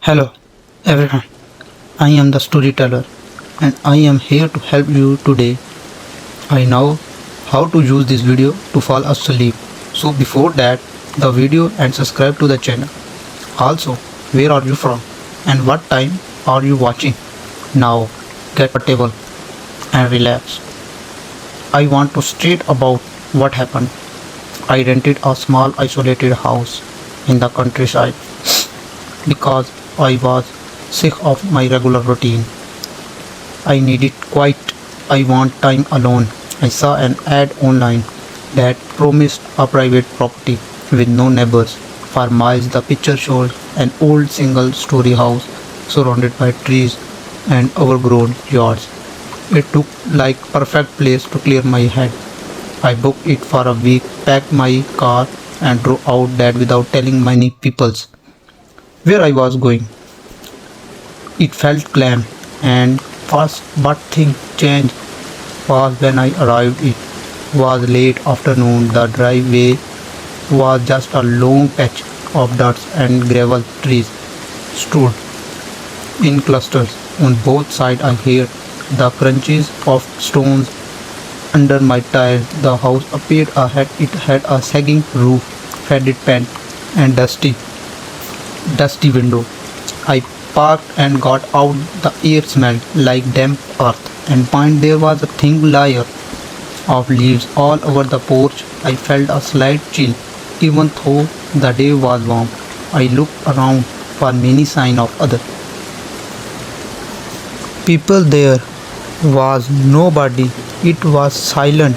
Hello everyone, I am the storyteller and I am here to help you today. I know how to use this video to fall asleep. So before that, the video and subscribe to the channel. Also, where are you from and what time are you watching? Now, get a table and relax. I want to straight about what happened. I rented a small isolated house in the countryside because I was sick of my regular routine. I needed quiet. I want time alone. I saw an ad online that promised a private property with no neighbors. For miles, the picture showed an old single story house surrounded by trees and overgrown yards. It looked like perfect place to clear my head. I booked it for a week, packed my car and drove out that without telling many peoples where I was going. It felt calm and fast, but things changed was when I arrived. It was late afternoon. The driveway was just a long patch of dirt and gravel. Trees stood in clusters on both sides. I heard the crunches of stones under my tires. The house appeared ahead. It had a sagging roof, faded paint, and dusty window. I parked and got out. The air smelled like damp earth, and behind there was a thin layer of leaves all over the porch. I felt a slight chill, even though the day was warm. I looked around for many signs of other people. There was nobody. It was silent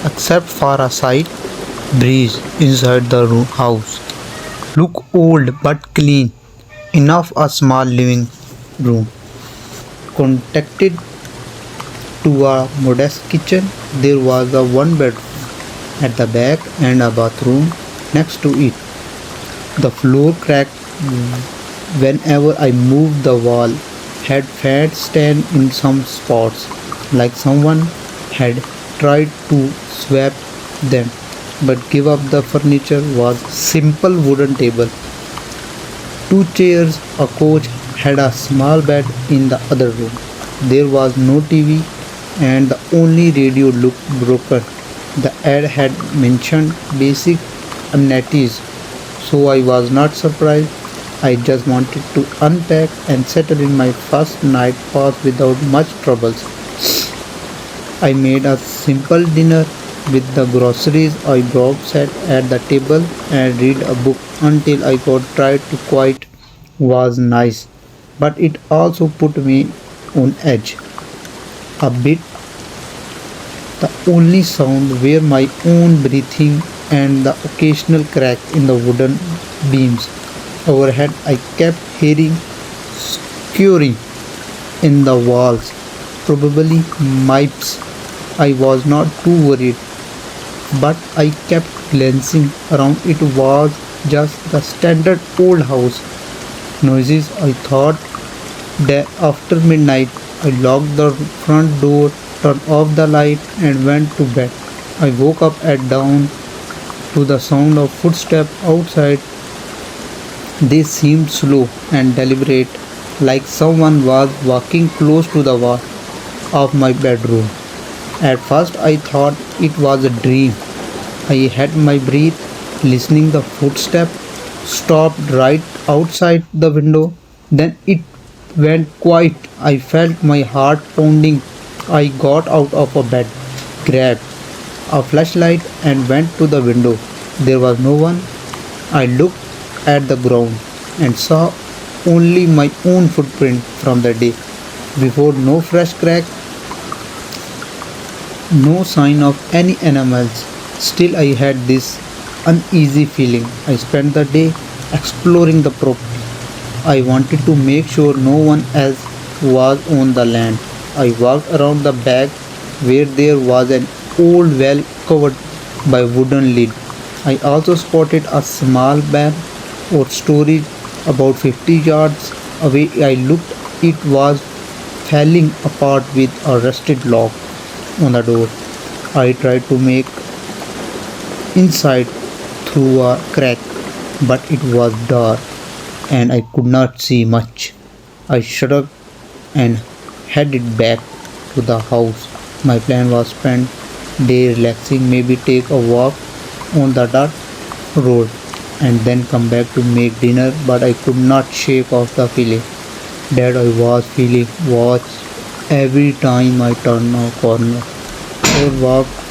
except for a slight breeze inside the house. Look old but clean enough. A small living room connected to a modest kitchen. There was a one bedroom at the back and a bathroom next to it. The floor cracked whenever I moved. The wall had fat stains in some spots, like someone had tried to swap them but give up. The furniture was simple wooden table, two chairs, a couch, had a small bed in the other room. There was no TV and the only radio looked broken. The ad had mentioned basic amenities, so I was not surprised. I just wanted to unpack and settle in. My first night passed without much troubles. I made a simple dinner with the groceries I brought, sat at the table and read a book until I got tired. To quiet was nice, but it also put me on edge a bit. The only sound were my own breathing and the occasional crack in the wooden beams overhead. I kept hearing skewering in the walls, probably mice. I was not too worried, but I kept glancing around. It was just the standard old house noises. I thought that after midnight. I locked the front door, turned off the light, and went to bed. I woke up at dawn to the sound of footsteps outside. They seemed slow and deliberate, like someone was walking close to the wall of my bedroom. At first I thought it was a dream. I had my breath, listening. The footstep stopped right outside the window. Then it went quiet. I felt my heart pounding. I got out of a bed, grabbed a flashlight and went to the window. There was no one. I looked at the ground and saw only my own footprint from the day before. No fresh crack, no sign of any animals. Still, I had this uneasy feeling. I spent the day exploring the property. I wanted to make sure no one else was on the land. I walked around the back where there was an old well covered by wooden lid. I also spotted a small barn or storage about 50 yards away. I looked. It was falling apart with a rusted lock on the door. I tried to make inside through a crack, but it was dark. and I could not see much. I shrugged and headed back to the house. My plan was spend day relaxing, maybe take a walk on the dirt road and then come back to make dinner, but I could not shake off the feeling that I was feeling was every time I turned a corner or walked